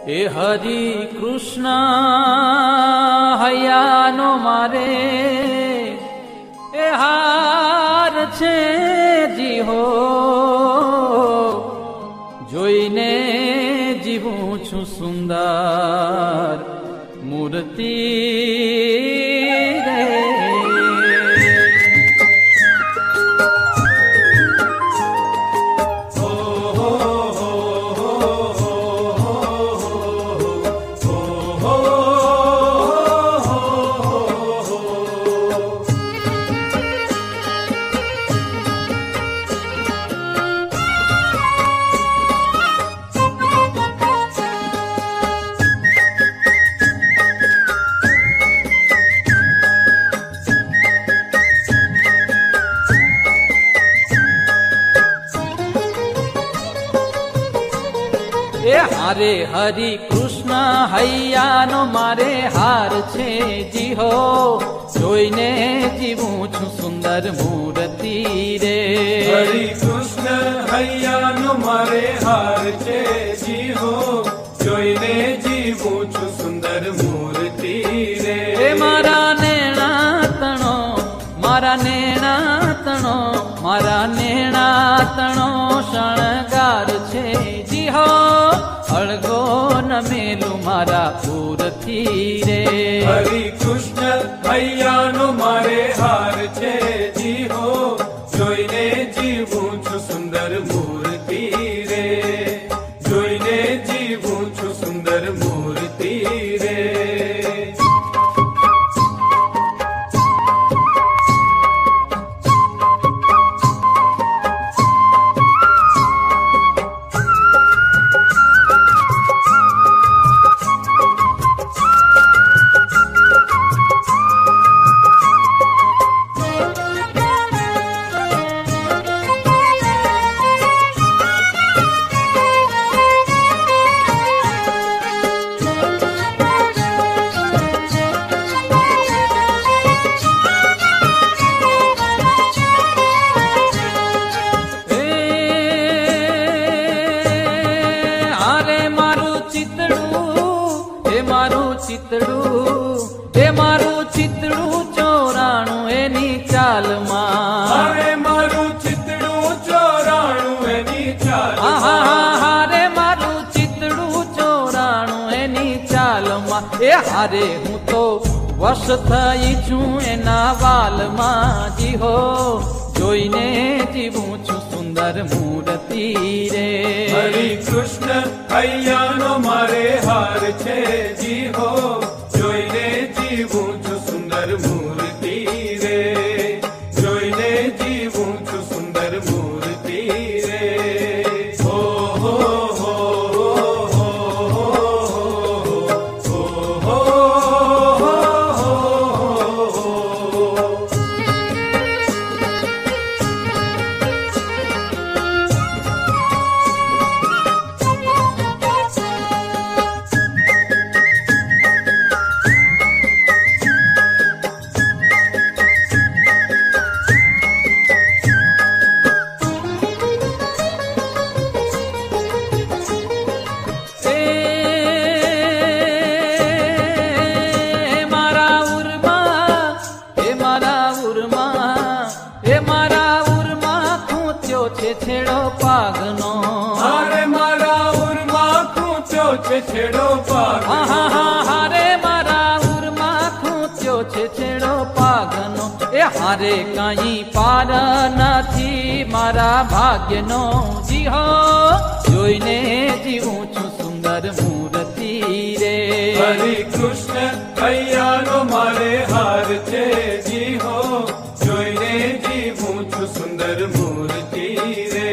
એ હરિ કૃષ્ણ હૈયાનો મારે એ હાર છે જીહો જોઈને જીવું છું સુંદર મૂર્તિ રે. એ હારે હરિ કૃષ્ણ હૈયાનો મારે હાર છે જીહો જોઈને જીવું છું સુંદર મૂર્તિ રે. હરિ કૃષ્ણ હૈયાનો મારે હાર છે જીહો જોઈને જીવું છું સુંદર મૂર્તિ રે. એ મારા નેણા તણો મારા નેણા તણો મારા નેણા તણો શણગાર છે જીહો અળગો નમેલું મારા પૂરથી રે. હરિ કૃષ્ણ હૈયાનો મારે હાર છે જીહો જોઈને જીવું છું સુંદર મૂર્તિ રે. જોઈને જીવું છું સુંદર મૂર્તિ રે. એ મારું ચિતડું ચોરાણું એની ચાલમાં. અરે મારું ચિતડું ચોરાણું એની ચાલમાં. હારે મારું ચિતડું ચોરાણું એની ચાલમાં. એ હારે હું તો વશ થઈ છું એના વાલમાં જીહો જોઈને જીવું છું સુંદર મૂર્તિ રે. હરિ કૃષ્ણ હૈયાનો મારે હાર છે જીહો જોઈને જીવું છું સુંદર મૂર્તિ રે. જોઈને જીવું છું સુંદર મૂર્તિ રે. હો હો હો હો હો છેડો પાગનો. હારે મારા ઉરમાં ખૂંચ્યો છે છેડો પાગનો. હારે મારા ઉરમાં ખૂંચ્યો છે છેડો પાગનો. એ હારે કઈ પાર નથી મારા ભાગ્યનો જીહો જોઈને જીવું છું સુંદર મૂર્તિ રે. હરિ કૃષ્ણ હૈયાનો મારે હાર છે જીહો જોઈને જીવું છું સુંદર મૂર્તિ રે.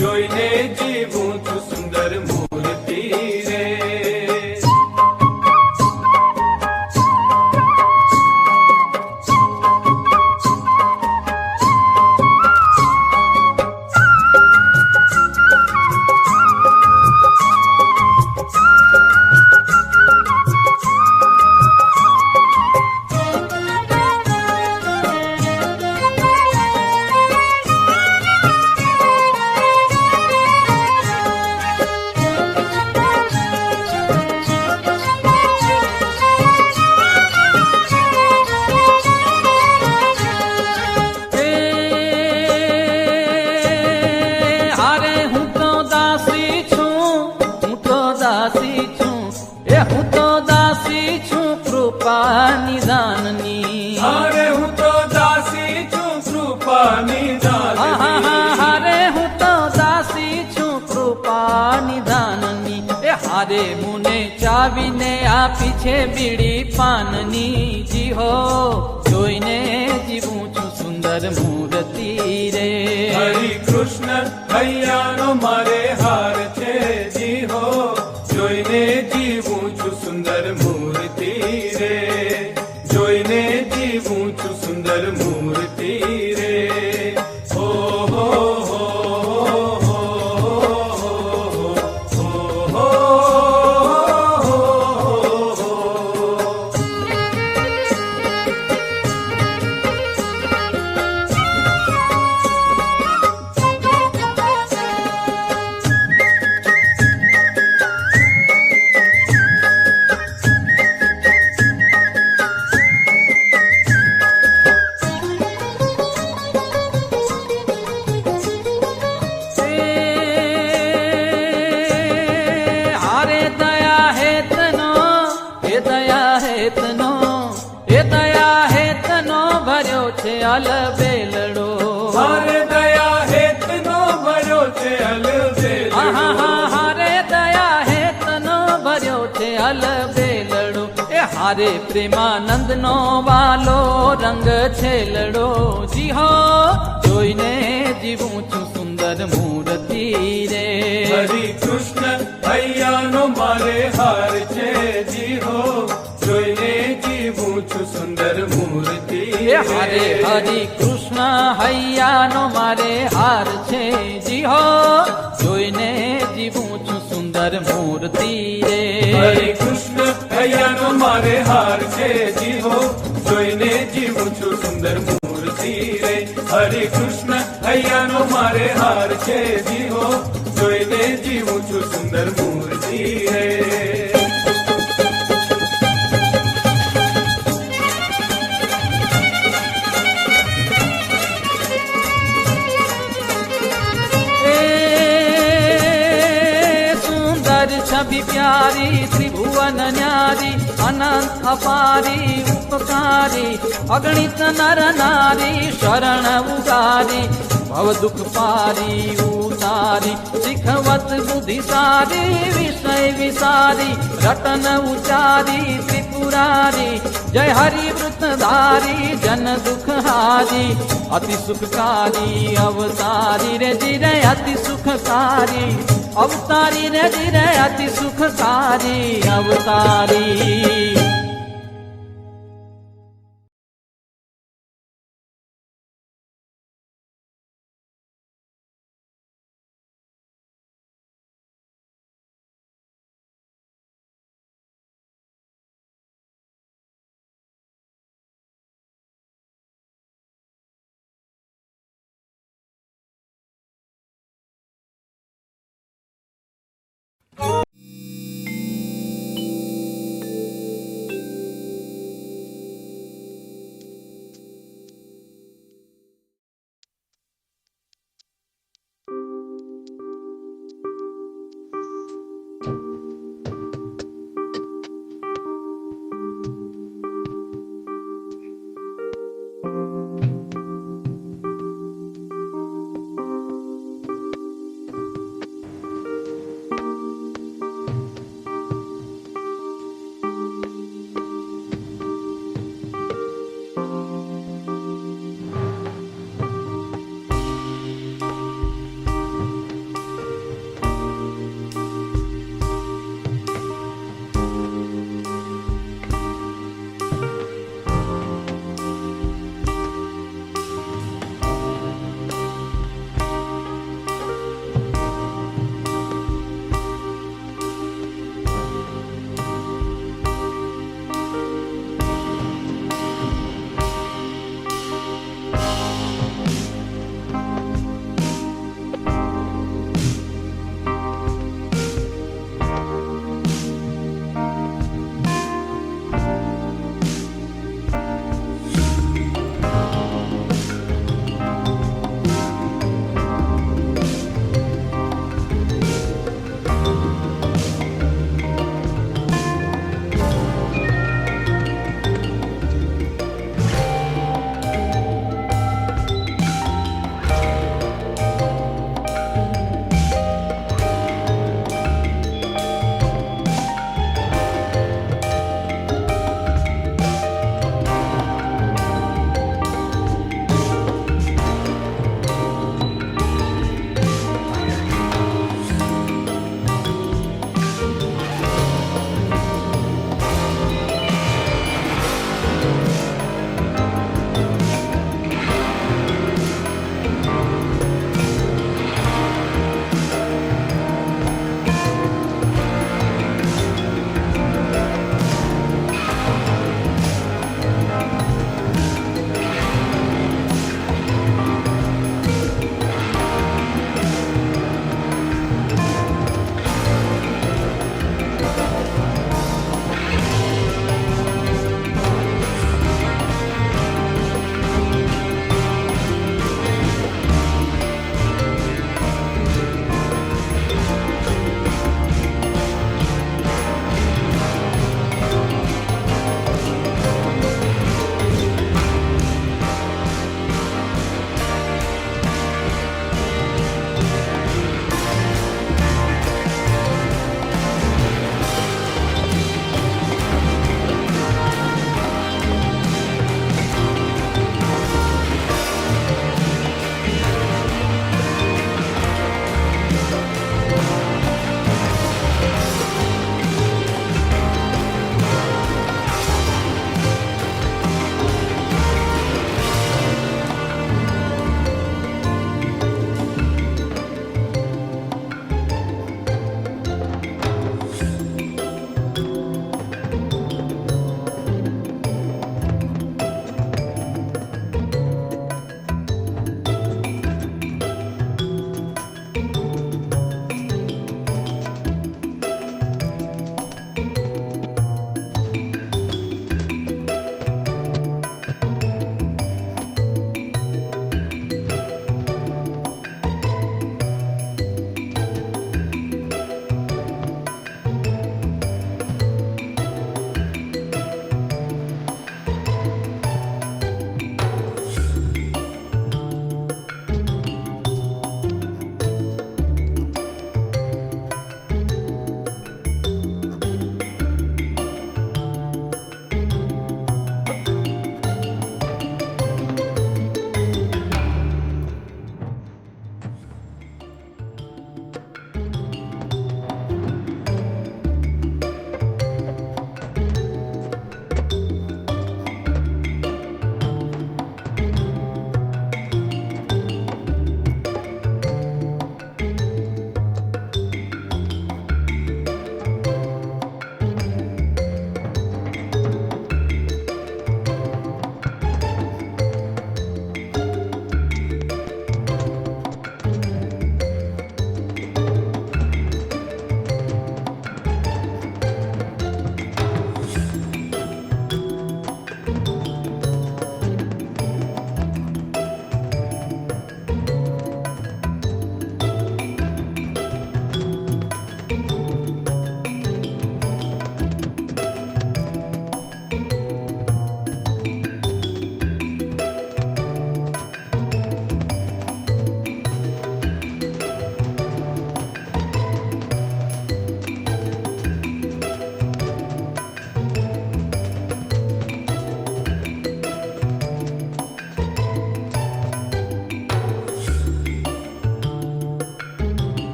જોઈને જીવું છું સુંદર મૂર્તિ રે. કૃપા નિધાનની એ હારે મુને ચાવીને આપી છે બીડી પાનની જી હો જોઈને જીવું છું સુંદર મૂર્તિ રે હરિ કૃષ્ણ હૈયાનો મારે હાર છે જી હો જોઈને જીવું છું સુંદર મૂર્તિ રે જોઈને જીવું છું સુંદર મૂર્તિ રે હો હો હો હો હો અલબેલડો હારે દયા હેતનો ભર્યો છે અલબેલડો હારે દયા હેતનો ભર્યો છે અલબેલડો એ હારે પ્રેમાનંદ નો વાલો રંગ છે લડો જી હો જોઈને જીવું છું સુંદર મૂર્તિ રે હરિ કૃષ્ણ હૈયાનો મારે હાર છે જી હો જોઈને જીવું છું સુંદર મૂર્તિ એ હારે હરિ કૃષ્ણ હૈયાનો મારે હાર છે જી હો જોઈને જીવું છું સુંદર મૂર્તિ રે હરિ કૃષ્ણ હૈયાનો મારે હાર છે જી હો જોઈને જીવું છું સુંદર મૂર્તિ રે હરિ કૃષ્ણ હૈયાનો મારે હાર છે જી હો જોઈને જીવું છું સુંદર મૂર્તિ રે छवि प्यारी त्रिभुवन न्यारी अनंत अपारी उपकारी अगणित नर नारी शरण उगारी भव दुख पारी उतारी शिखवत बुद्धि सारी विषय विसारी रटन उचारी त्रिपुरारी जय हरि वृतधारी जन दुख हारी अति सुखकारी अवतारी रे जिरे अति सुखकारी अवतारी रे जिरे अति सुखकारी अवतारी